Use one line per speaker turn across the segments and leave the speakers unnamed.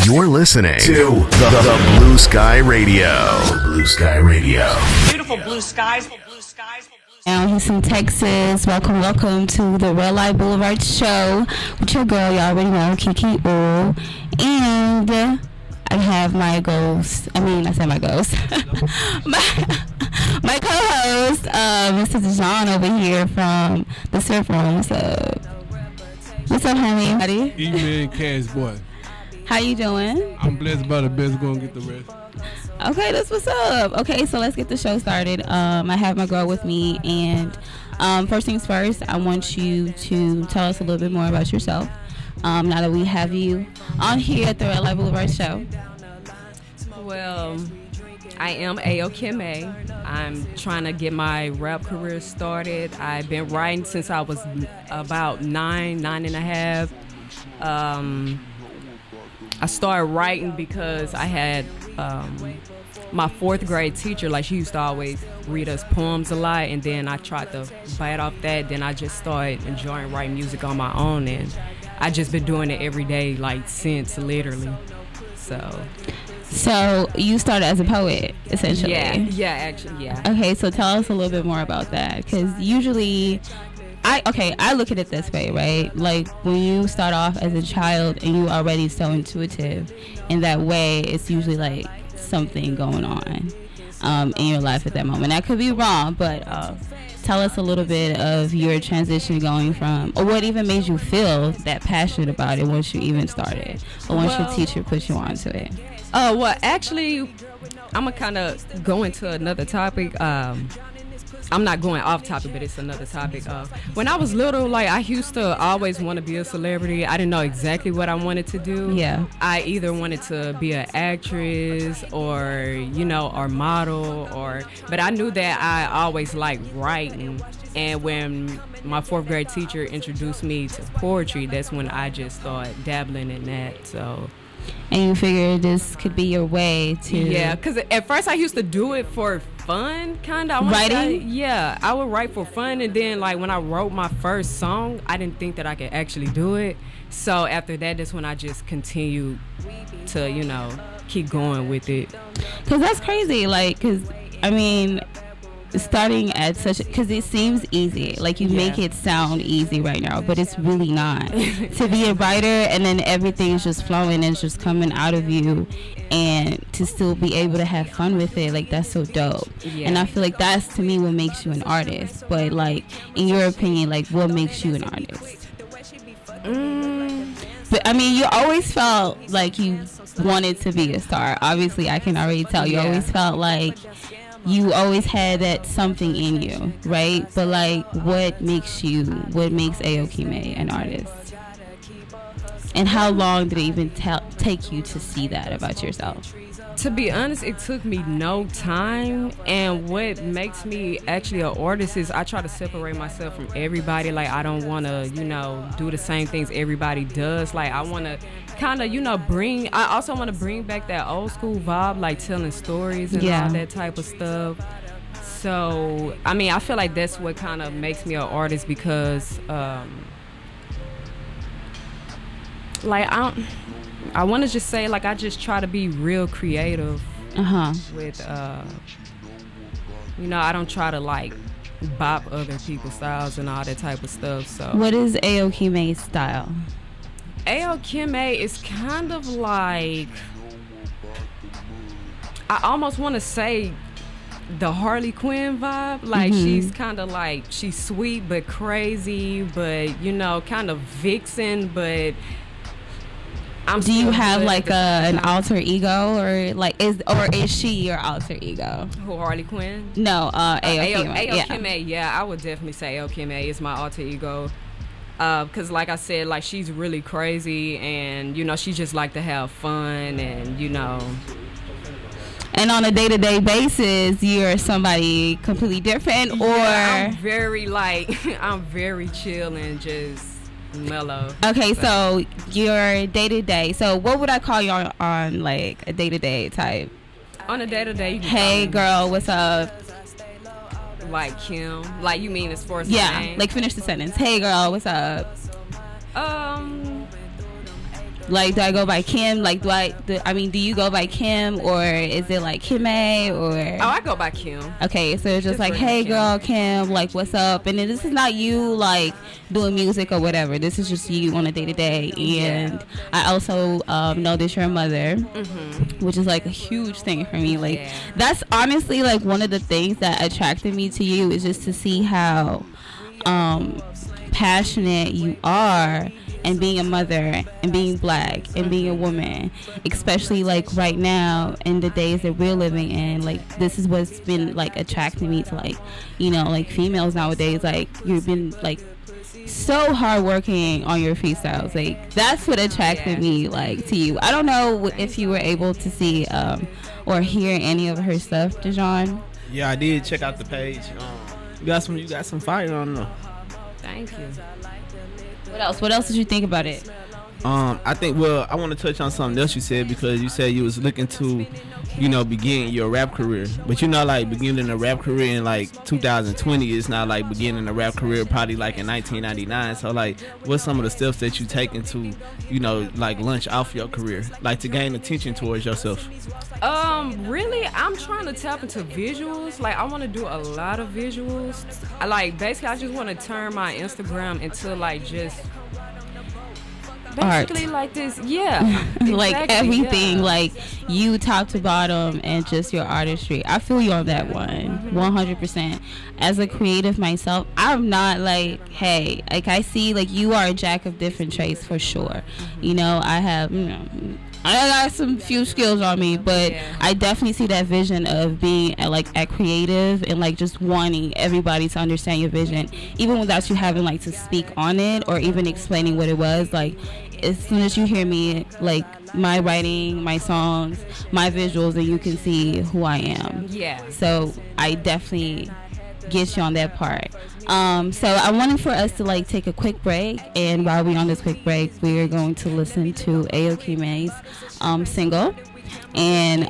You're listening to the Blue Sky Radio. Blue Sky Radio.
Beautiful blue skies.
Now, Houston, Texas. Welcome to the RedLight Boulevard show with your girl, y'all already know, Kiki. And I have my ghost. I said my ghost. my co-host, Mr. Dijon over here from the Surf Room. What's up, homie? Buddy?
Evening, Cash Boy.
How you doing?
I'm blessed by the best. Gonna get the rest.
Okay, that's what's up. Okay, so let's get the show started. I have my girl with me, and first things first, I want you to tell us a little bit more about yourself. Now that we have you on here at the RedLight Boulevard show.
Well, I am Aokime. I'm trying to get my rap career started. I've been writing since I was about nine and a half. I started writing because I had my fourth grade teacher, like she used to always read us poems a lot, and then I tried to bite off that. Then I just started enjoying writing music on my own, and I just been doing it every day, like since literally.
So you started as a poet, essentially.
Yeah, actually.
Okay, so tell us a little bit more about that, because usually I look at it this way, right? Like when you start off as a child and you already so intuitive in that way, it's usually like something going on in your life at that moment. I could be wrong, but tell us a little bit of your transition going from, or what even made you feel that passionate about it once you even started, or once your teacher put you onto it.
Well, actually, I'm gonna kind of go into another topic. I'm not going off topic, but it's another topic. When I was little, like I used to always want to be a celebrity. I didn't know exactly what I wanted to do.
Yeah.
I either wanted to be an actress or, or model, but I knew that I always liked writing. And when my fourth grade teacher introduced me to poetry, that's when I just started dabbling in that. So.
And you figured this could be your way to...
Yeah, because at first I used to do it for fun, kind of.
Writing?
Yeah, I would write for fun. And then, like, when I wrote my first song, I didn't think that I could actually do it. So after that, that's when I just continued to, keep going with it.
Because that's crazy. Like, starting at because it seems easy, like you make it sound easy right now, but it's really not. To be a writer and then everything is just flowing and just coming out of you, and to still be able to have fun with it, like that's so dope. And I feel like that's, to me, what makes you an artist. But like, in your opinion, like what makes you an artist? But you always felt like you wanted to be a star. Obviously, I can already tell you always felt like you always had that something in you, right? But like, what makes Aokime an artist? And how long did it even take you to see that about yourself?
To be honest, it took me no time. And what makes me actually an artist is I try to separate myself from everybody. Like, I don't want to, do the same things everybody does. Like, I want to kind of, I also want to bring back that old school vibe, like telling stories and all that type of stuff. So, I feel like that's what kind of makes me an artist, because, I want to just say, like, I just try to be real creative with, I don't try to, like, bop other people's styles and all that type of stuff. So,
what is Aokime's style?
Aokime is kind of like, I almost want to say the Harley Quinn vibe. Like, she's kind of like, she's sweet but crazy, but, kind of vixen, but...
Do you have like an alter ego, or like is she your alter ego?
Who, Harley Quinn?
No, Aokime.
Aokime, yeah, I would definitely say Aokime is my alter ego. Because like I said, like, she's really crazy, and she just like to have fun, and
And on a day-to-day basis, you're somebody completely different, or
I'm very I'm very chill and just mellow.
Okay, so your day-to-day. So what would I call you on like a day-to-day type?
On a day-to-day.
Hey, girl, what's up?
Like Kim. Like, you mean as far as
yeah,
name?
like finish the sentence. Hey, girl, what's up? Like, do I go by Kim? Like, do you go by Kim, or is it like Kim A, or?
Oh, I go by Kim.
Okay, so it's just like, hey, girl, Kim, like, what's up? And then this is not you, like, doing music or whatever. This is just you on a day-to-day. And I also know that you're a mother, which is, like, a huge thing for me. Like, that's honestly, like, one of the things that attracted me to you is just to see how passionate you are, and being a mother and being black and being a woman, especially like right now in the days that we're living in. Like, this is what's been like attracting me to, like, you know, like females nowadays. Like, you've been like so hardworking on your freestyles. Like, that's what attracted me like to you. I don't know if you were able to see or hear any of her stuff, Dejan.
Yeah, I did check out the page. You got some fire on there.
Thank you.
What else did you think about it?
I think, well, I want to touch on something else you said, because you said you was looking to, you know, begin your rap career. But you're not like beginning a rap career in like 2020. It's not like beginning a rap career probably like in 1999. So like, what's some of the steps that you taking to, you know, like launch off your career, like to gain attention towards yourself?
Really, I'm trying to tap into visuals. Like, I want to do a lot of visuals. Basically, I just want to turn my Instagram into like just basically
art.
Like this, yeah.
Like
exactly,
everything,
yeah.
like you top to bottom, and just your artistry. I feel you on that one, 100%. As a creative myself, I'm not like, hey, like I see like you are a jack of different trades for sure. You know, I have, you know, I got some few skills on me, but I definitely see that vision of being at creative and like just wanting everybody to understand your vision, even without you having like to speak on it or even explaining what it was. Like, as soon as you hear me, like my writing, my songs, my visuals, and you can see who I am.
Yeah.
So I definitely get you on that part. So I wanted for us to like take a quick break, and while we're on this quick break, we are going to listen to Aokime's single, and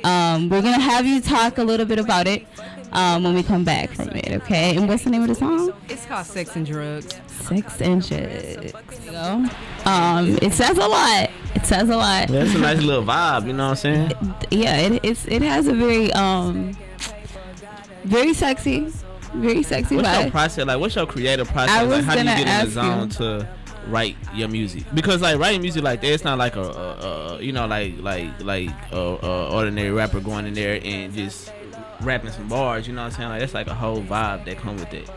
we're gonna have you talk a little bit about it when we come back from it. Okay? And what's the name of the song?
It's called Sex and Drugs.
Sex and Drugs. It says a lot. It says a lot.
Yeah, it's a nice little vibe. You know what I'm saying?
Yeah, it has a very very sexy. Very sexy
What's
vibe.
your process? Like, what's your creative process? Like, how do you get in the zone to write your music? Because like writing music like that, it's not like a you know, like ordinary rapper going in there and just rapping some bars. You know what I'm saying? Like, that's like a whole vibe that come with it.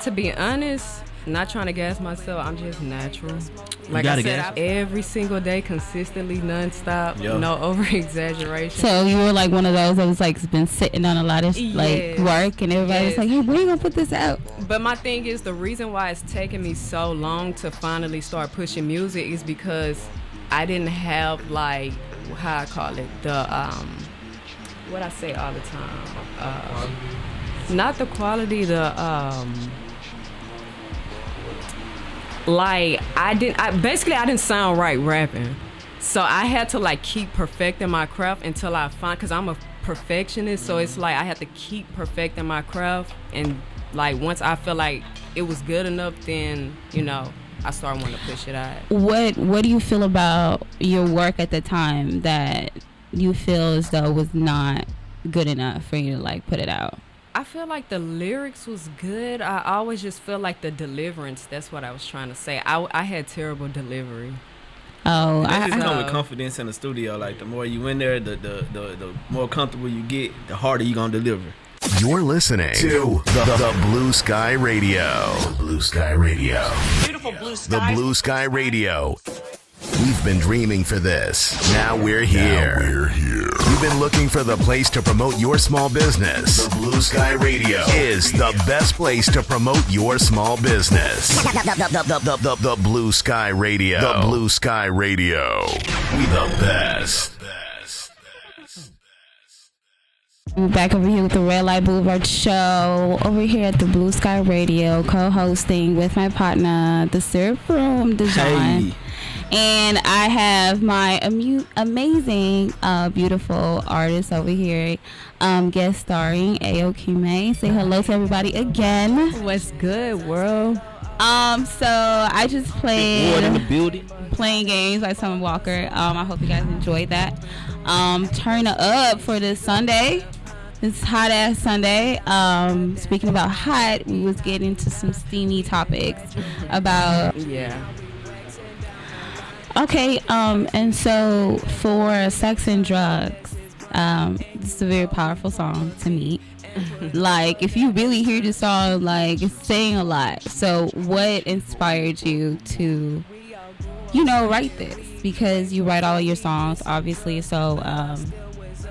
To be honest, not trying to gas myself, I'm just natural. Like I said, every single day, consistently, nonstop, no over exaggeration.
So you were like one of those that was like been sitting on a lot of like work, and everybody was like, "Hey, when are you gonna put this out?"
But my thing is, the reason why it's taken me so long to finally start pushing music is because I didn't have like, how I call it, the what I say all the time, not the quality, the like I didn't sound right rapping, so I had to like keep perfecting my craft until I find, because I'm a perfectionist, so it's like I had to keep perfecting my craft, and like once I feel like it was good enough, then you know I started wanting to push it out.
What do you feel about your work at the time that you feel as though was not good enough for you to like put it out?
I feel like the lyrics was good. I always just feel like the deliverance. That's what I was trying to say. I had terrible delivery.
Oh,
I come with confidence in the studio. Like, the more you in there, the more comfortable you get, the harder you gonna deliver.
You're listening to the Blue Sky Radio. Blue Sky Radio.
Beautiful blue sky.
The Blue Sky Radio. We've been dreaming for this. Now we're here. You've been looking for the place to promote your small business. The Blue Sky Radio is the best place to promote your small business. The Blue Sky Radio. The Blue Sky Radio. We the best.
We're back over here with the RedLight Boulevard show, over here at the Blue Sky Radio, co-hosting with my partner, the Syrup Room, Dejan. And I have my amazing, beautiful artist over here, guest starring Aokime. Say hello to everybody again.
What's good, world?
So I just played
Ward in the building.
Playing Games by Summer Walker. I hope you guys enjoyed that. Turn it up for this Sunday. This hot ass Sunday. Speaking about hot, we was getting into some steamy topics about.
Yeah.
Okay, and so for Sex and Drugs, this is a very powerful song to me. Like, if you really hear the song, like, it's saying a lot. So what inspired you to, write this? Because you write all your songs, obviously. So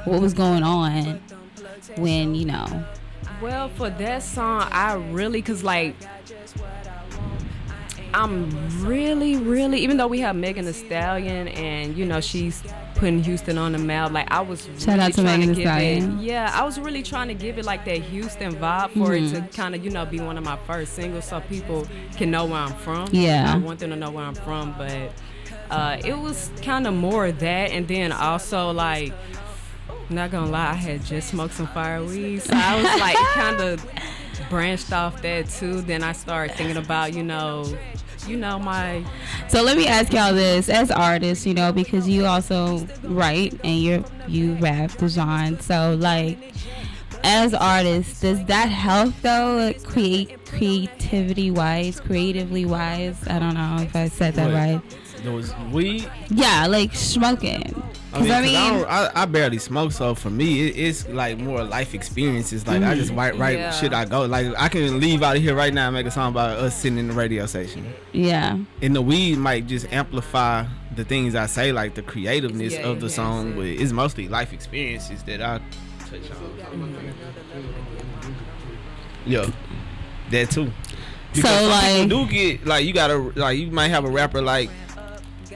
what was going on when,
Well, for that song, I really, because, like, I'm really, even though we have Megan Thee Stallion and, she's putting Houston on the map, like, I was really
Shout out to
trying
Megan
to
Thee
give
Stallion.
it, yeah, I was really trying to give it, like, that Houston vibe for it to kind of, be one of my first singles so people can know where I'm from.
Yeah.
I want them to know where I'm from, but it was kind of more of that, and then also, like, not gonna lie, I had just smoked some fire weed, so I was, like, kind of branched off that, too. Then I started thinking about, my...
So let me ask y'all this, as artists, because you also write and you rap, Dejan. So, like, as artists, does that help, though, creatively wise? I don't know if I said that right.
Those weed?
Yeah, like smoking.
I barely smoke, so for me, it's like more life experiences. Like, I just write shit I go. Like, I can leave out of here right now and make a song about us sitting in the radio station.
Yeah.
And the weed might just amplify the things I say, like the creativeness of the song, but it's mostly life experiences that I touch on. Yeah, that too. Because
so,
some
like,
people do get, like, you might have a rapper like,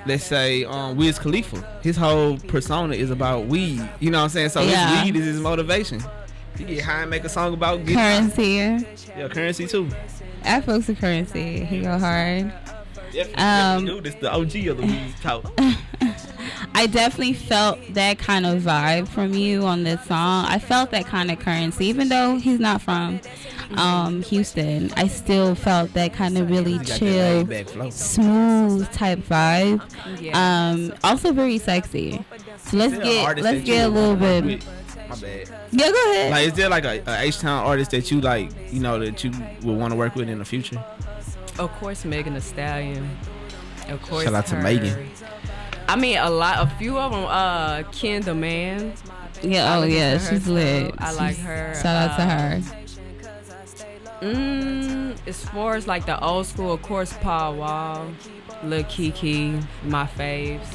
let's say, Wiz Khalifa. His whole persona is about weed. You know what I'm saying? So his weed is his motivation. He get high and make a song about
Currency.
Yeah, Currency too.
I folks with Currency. He go hard.
Definitely do. This the OG of the weed talk.
I definitely felt that kind of vibe from you on this song. I felt that kind of Currency, even though he's not from Houston. I still felt that kind of really chill, smooth type vibe. Also very sexy. So let's get a little bit.
My bad.
Yeah, go ahead.
Like, is there like a H-Town artist that you like, that you would want to work with in the future?
Of course, Megan Thee Stallion. Of course,
shout out to Megan.
I mean, a few of them. Ken the Man.
Yeah, she's lit.
I like her.
Shout out to her.
As far as like the old school, of course, Paul Wall, Lil Kiki, my faves,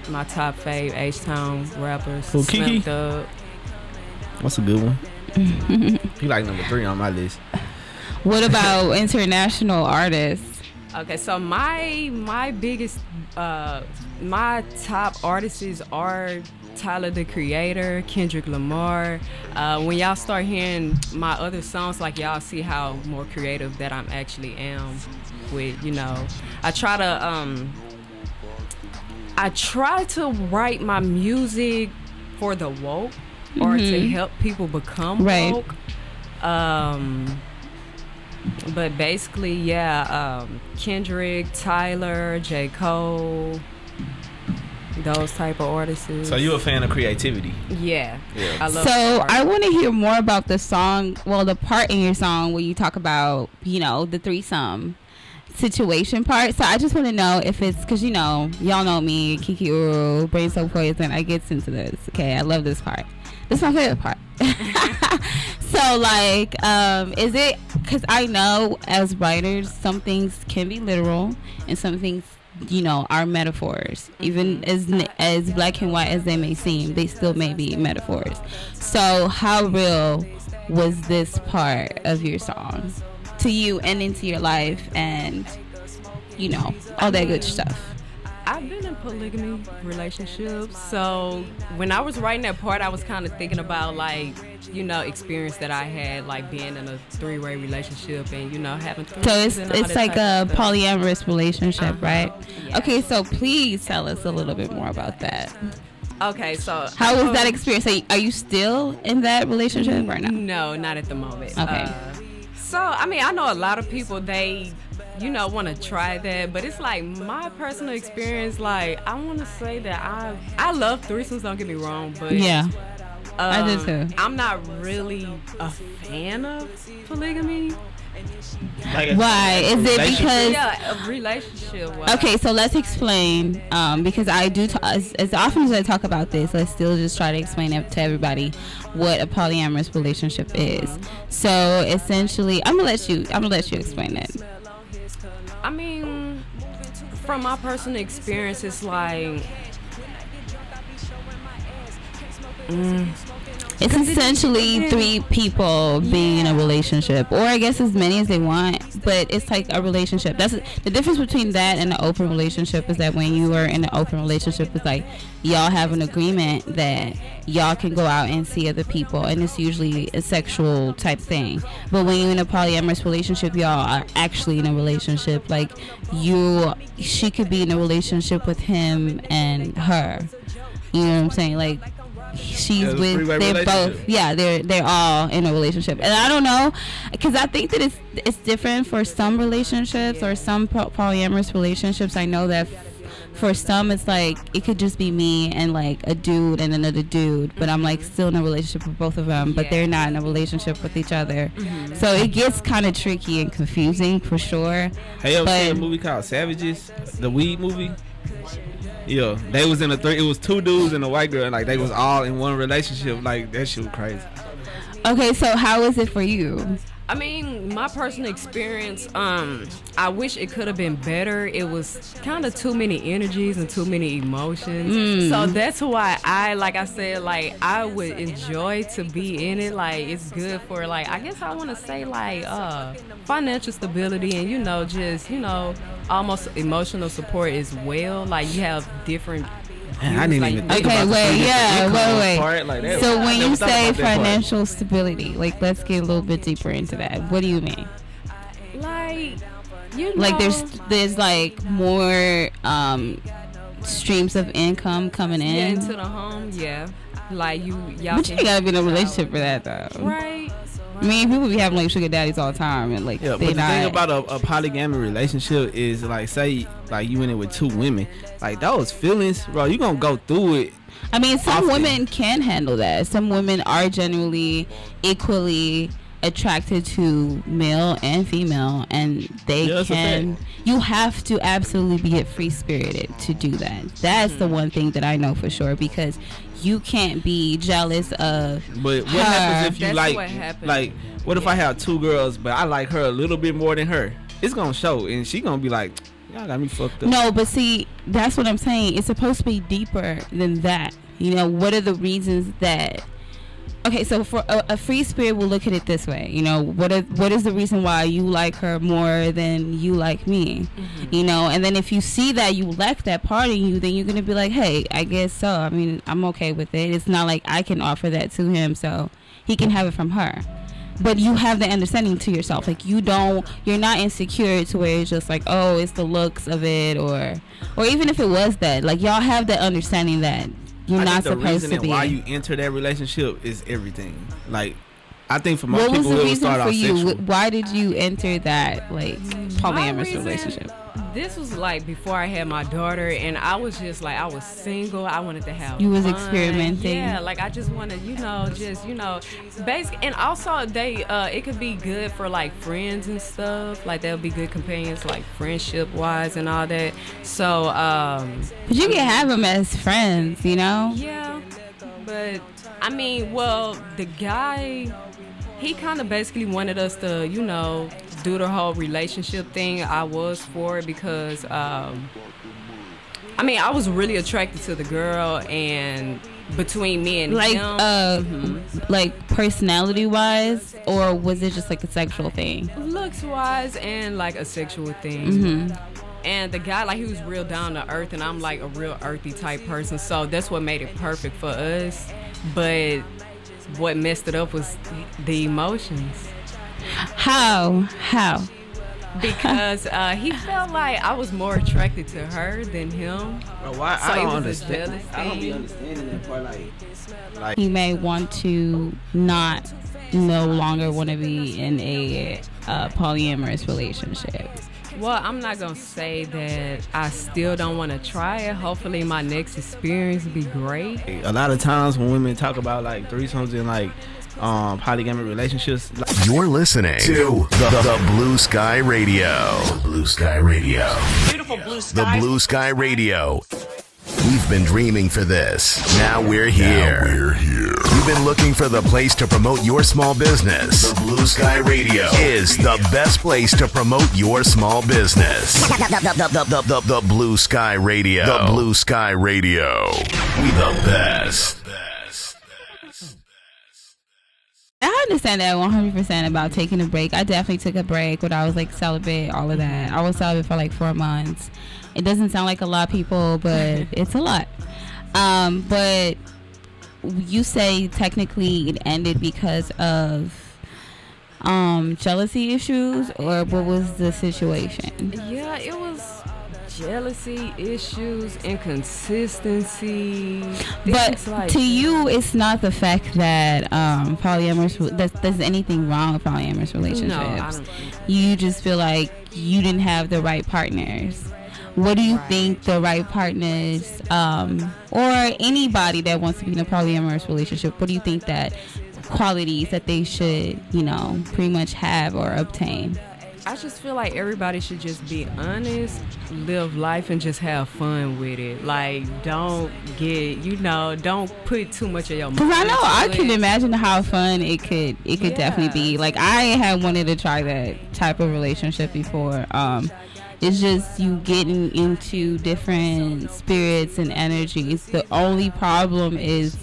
my top fave H-Town rappers.
Who, Kiki? What's a good one? You like number 3 on my list.
What about international artists?
Okay, so my biggest, my top artists are Tyler the Creator, Kendrick Lamar. When y'all start hearing my other songs, like, y'all see how more creative that I'm actually am with, I try to write my music for the woke or to help people become woke. But basically, Kendrick, Tyler, J. Cole, those type of artists.
So you a fan of creativity?
Yeah. I love
so I want to hear more about the song, the part in your song where you talk about, the threesome situation part. So I just want to know if it's, because, y'all know me, Kiki Uru, Brain So Poison, I get into this. Okay, I love this part. This is my favorite part. So, like, is it, because I know as writers, some things can be literal and some things, are metaphors. Even as black and white as they may seem, they still may be metaphors. So how real was this part of your song to you and into your life and, all that good stuff?
I've been in polygamy relationships. So when I was writing that part, I was kind of thinking about like, you know, experience that I had like being in a three-way relationship and, you know, having
So
twins and all
it's
that
like
type
a
of stuff.
polyamorous relationship, right?
Yeah.
Okay, so please tell us a little bit more about that.
Okay, so
How was that experience? Are you still in that relationship right now?
No, not at the moment.
Okay.
So, I mean, I know a lot of people, they, you know, want to try that, but it's like my personal experience, like, I want to say that I love threesomes, don't get me wrong, but
Yeah, I do too.
I'm not really a fan of polygamy.
Like
Why? Is it because...
Yeah, a relationship.
Okay, so let's explain, because I do, as often as I talk about this, let's still just try to explain it to everybody what a polyamorous relationship is. So essentially, I'm gonna let you explain it.
I mean, from my personal experience, it's like...
It's essentially three people being in a relationship, or I guess as many as they want, but it's like a relationship. That's the difference between that and an open relationship, is that when you are in an open relationship, it's like y'all have an agreement that y'all can go out and see other people, and it's usually a sexual type thing. But when you're in a polyamorous relationship, y'all are actually in a relationship. Like she could be in a relationship with him and her. You know what I'm saying? Like, she's with, they're both, they're all in a relationship. And I don't know, because I think that it's different for some relationships or some polyamorous relationships. I know that for some it's like it could just be me and like a dude and another dude, but I'm like still in a relationship with both of them, but they're not in a relationship with each other. So it gets kind of tricky and confusing for sure.
Hey, you ever seen a movie called Savages, the weed movie? Yeah, they was in it was two dudes and a white girl, and like they was all in one relationship. Like that shit was crazy.
Okay, so how is it for you?
I mean, my personal experience, I wish it could have been better. It was kind of too many energies and too many emotions. So that's why I said, I would enjoy to be in it. Like, it's good for, I guess I want to say, financial stability and, just, almost emotional support as well. Like, you have different...
Man, I didn't even think about
wait.
part. Like that.
So when you
Never thought
say
about that
financial stability, let's get a little bit deeper into that. What do you mean? There's more streams of income coming in.
Yeah, into the home. Yeah, y'all.
But you gotta be in a relationship for that though.
Right.
I mean, people be having sugar daddies all the time, and
but the thing about a polygamy relationship is say you in it with two women, those feelings, bro, you gonna go through it.
I mean, some
often.
women can handle that. Some women are generally equally attracted to male and female, and they can. You have to absolutely be free spirited to do that. That's the one thing that I know for sure, because you can't be jealous of.
But what happens if you what if I have two girls, but I like her a little bit more than her? It's gonna show, and she gonna be like, y'all got me fucked up.
No, but see, that's what I'm saying. It's supposed to be deeper than that. What are the reasons that? Okay, so for a free spirit, we'll look at it this way. What is the reason why you like her more than you like me? And then if you see that you lack that part in you, then you're gonna be like, hey, I guess so. I mean, I'm okay with it. It's not like I can offer that to him, so he can have it from her. But you have the understanding to yourself, you're not insecure to where it's just oh, it's the looks of it, or even if it was that, y'all have the understanding that you're not supposed to be.
Why you enter that relationship is everything. I think for most
what
people,
was the
it would
reason
start
for
off
you?
sexual.
Why did you enter that polyamorous relationship?
This was before I had my daughter, and I was just I was single. I wanted to have
You was
fun.
experimenting.
Yeah, I just wanted, basic. And also it could be good for friends and stuff. They'll be good companions, friendship wise and all that. So,
but you can have them as friends,
Yeah, but I mean, the guy, he kind of basically wanted us to, do the whole relationship thing. I was for it because, I I was really attracted to the girl, and between me and him.
Personality wise, or was it just a sexual thing?
Looks wise and a sexual thing. And the guy, like, he was real down to earth, and I'm like a real earthy type person. So that's what made it perfect for us. But what messed it up was the emotions.
How?
Because he felt like I was more attracted to her than him.
Bro, why?
So
I don't
it was a
understand.
jealous
I don't be
thing.
understanding that part. Like
He may want to not no longer want to be in a polyamorous relationship.
Well, I'm not going to say that I still don't want to try it. Hopefully my next experience will be great.
a lot of times when women talk about like threesomes and like polygamy relationships, like,
You're listening to the Blue Sky Radio. Blue Sky Radio.
Beautiful blue sky.
The Blue Sky Radio. We've been dreaming for this. Now we're here. You've been looking for the place to promote your small business. The Blue Sky Radio is the best place to promote your small business. The Blue Sky Radio. The Blue Sky Radio. We the best.
I understand that 100% about taking a break. I definitely took a break when I was like celibate, all of that. I was celibate for like 4 months. It doesn't sound like a lot of people, but it's a lot. But you say technically it ended because of jealousy issues, or what was the situation?
Yeah, it was jealousy issues, inconsistency.
But
things like
to you, it's not the fact that polyamorous, there's anything wrong with polyamorous relationships.
No, I don't think so.
You just feel like you didn't have the right partners. What do you think the right partners, or anybody that wants to be in a polyamorous relationship, what do you think that qualities that they should, pretty much have or obtain?
I just feel like everybody should just be honest, live life, and just have fun with it. Like, don't get, don't put too much of your mind.
Because I know I
into
can
it.
imagine how fun it could definitely be. Like, I had wanted to try that type of relationship before. It's just you getting into different spirits and energies. The only problem is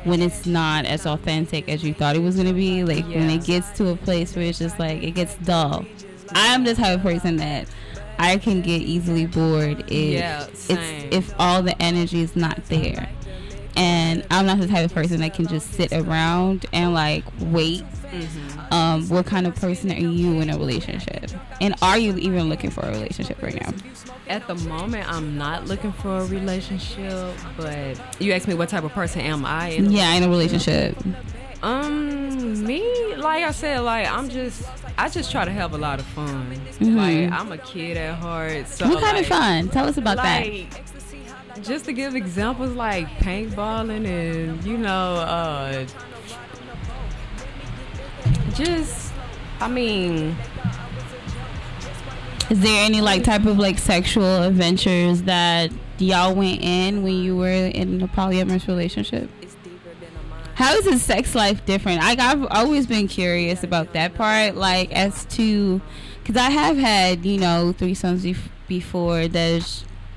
when it's not as authentic as you thought it was going to be. Like, when it gets to a place where it's just like, it gets dull. I'm the type of person that I can get easily bored if all the energy is not there. And I'm not the type of person that can just sit around and like wait. What kind of person are you in a relationship? And are you even looking for a relationship right now?
At the moment, I'm not looking for a relationship, but you asked me what type of person am I in
a relationship.
Me, like I said, like I just try to have a lot of fun.
Mm-hmm.
Like, I'm a kid at heart. So
What kind of
like,
fun? Tell us about that.
Just to give examples, like paintballing and is
there any like type of like sexual adventures that y'all went in when you were in a polyamorous relationship? How is his sex life different? I've always been curious about that part, like as to, because I have had threesomes before.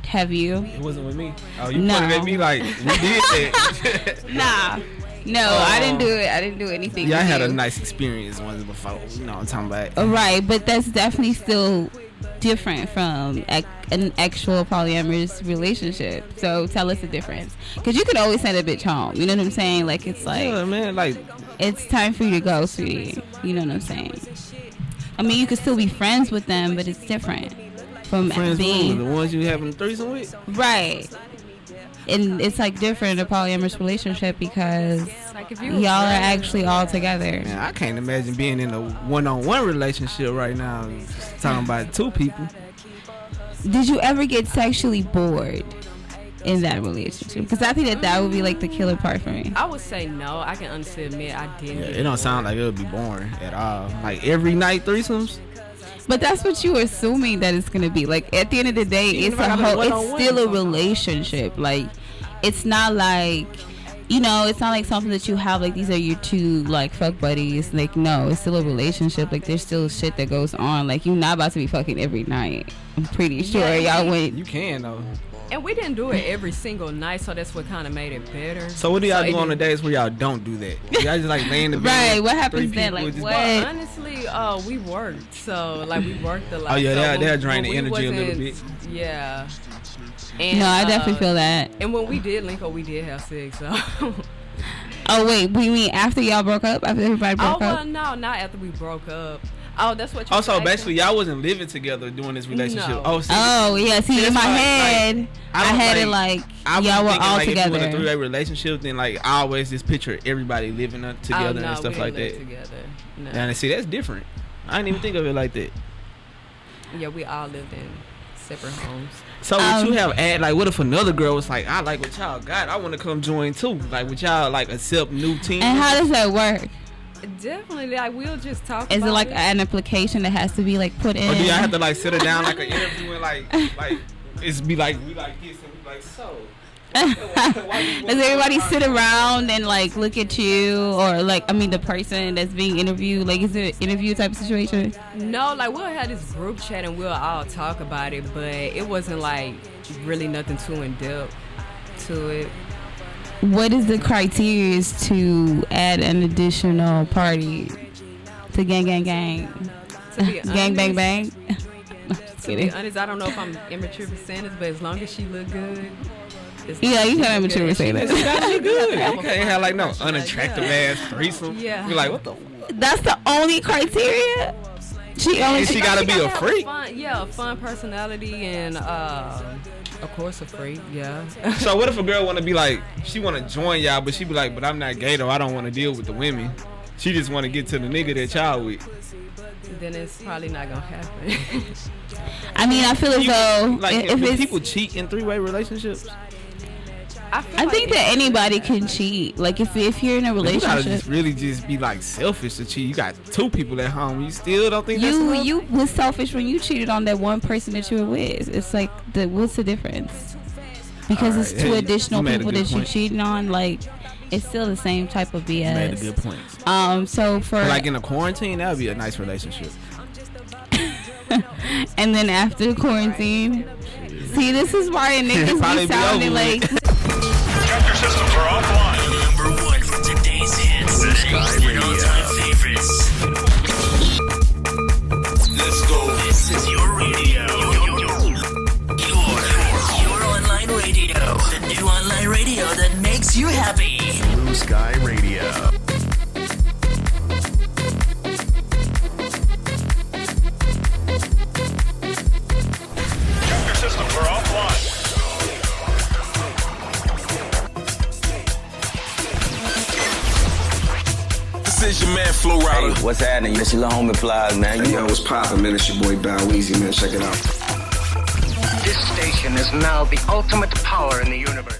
Have you?
it wasn't with me. Oh, you pointed at me like you did that.
Nah. No, I didn't do it. I didn't do anything.
Yeah, I had
you.
a nice experience once before. You know what I'm talking about.
Right, but that's definitely still different from an actual polyamorous relationship. So tell us the difference, because you could always send a bitch home. You know what I'm saying? Like, it's like,
Yeah, man, like
it's time for you to go, sweetie. You know what I'm saying? I mean, you could still be friends with them, but it's different from
friends
being
with the ones you having a threesome with.
right. And it's like different in a polyamorous relationship because
Like, if you
y'all are actually all together.
Man, I can't imagine being in a one-on-one relationship right now. Just talking about two people.
Did you ever get sexually bored in that relationship? Because I think that would be like the killer part for me.
I would say no. I can honestly admit I didn't.
Yeah,
get
it don't sound like it would be boring at all. Like every night threesomes.
But that's what you're assuming that it's gonna be. Like, at the end of the day,
Even
it's
if I got a
it's
one-on-one
still a
or something.
relationship. Like, it's not like, it's not like something that you have like these are your two like fuck buddies. Like, no, it's still a relationship. Like, there's still shit that goes on. Like, you're not about to be fucking every night. I'm pretty sure y'all went.
You can though.
And we didn't do it every single night, so that's what kind of made it better.
So what do y'all do on the days where y'all don't do that? Y'all just like lay in the bed.
Right. What happens then? Like what?
Well, honestly, we worked. So like we worked a lot.
Oh yeah,
so
they'll drain the energy a little bit.
Yeah. And,
No, I definitely feel that.
And when we did link up, we did have sex. So.
Oh wait, we mean after y'all broke up? After everybody broke up?
Oh well, no, not after we broke up. Oh, that's what you.
Also, basically, y'all wasn't living together during this relationship.
No.
Oh, see,
Yeah. See, in my head, I had it like y'all were all together.
If you in a three-way relationship, then like I always just picture everybody living together and stuff like that.
Together. No.
And see, that's different. I didn't even think of it like that.
Yeah, we all lived in separate homes.
So would you have what if another girl was like, I like what y'all got, I want to come join too? Like, would y'all like accept new teams?
And how does that work?
Definitely, like we'll just talk.
Is
about
it like an application that has to be like put in?
Or do y'all have to like sit her down like an interview and like it's be like we like this and we like so?
Does everybody sit around and like look at you, or like the person that's being interviewed? Like, is it an interview type of situation?
No, like we'll have this group chat and we'll all talk about it, but it wasn't like really nothing too in depth to it.
What is the criteria to add an additional party to gang?
To be
Gang bang
honest,
bang.
To be honest, I don't know if I'm immature for saying this, but as long as she look good.
Yeah, you can't immature for saying
She
that.
gotta be good. You can't have like no unattractive ass threesome.
Yeah.
You're like, what the?
That's the only criteria. She
gotta be a
have
freak.
A fun personality and of course a freak. Yeah.
So what if a girl want to be like, she want to join y'all, but she be like, but I'm not gay though. I don't want to deal with the women. She just want to get to the nigga that y'all with.
Then it's probably not gonna happen.
I feel as though if
people cheat in three-way relationships.
I think that anybody can cheat. Like if you're in a
You gotta
relationship,
just be like selfish to cheat. You got two people at home. You still don't think that's enough?
you was selfish when you cheated on that one person that you were with. It's like what's the difference? Because
All right,
it's two additional
you made a
people
good
that you're
point.
cheating on. Like it's still the same type of BS.
You made a good point.
So for
Like in a quarantine, that would be a nice relationship.
and then after quarantine, see, this is why niggas
Probably
be
be
sounding
over
like.
Chapter systems are offline.
Number one for today's hits. And all-time favorites.
Let's go.
This is your radio. Your online radio. The new online radio that makes you happy.
Blue Sky Radio.
Chapter systems are offline. This is your man Flo Rida.
Hey, what's happening? This your little homie Plies, man.
Hey, yo, what's poppin', man? It's your boy Bow Weezy, man. Check it out.
This station is now the ultimate power in the universe.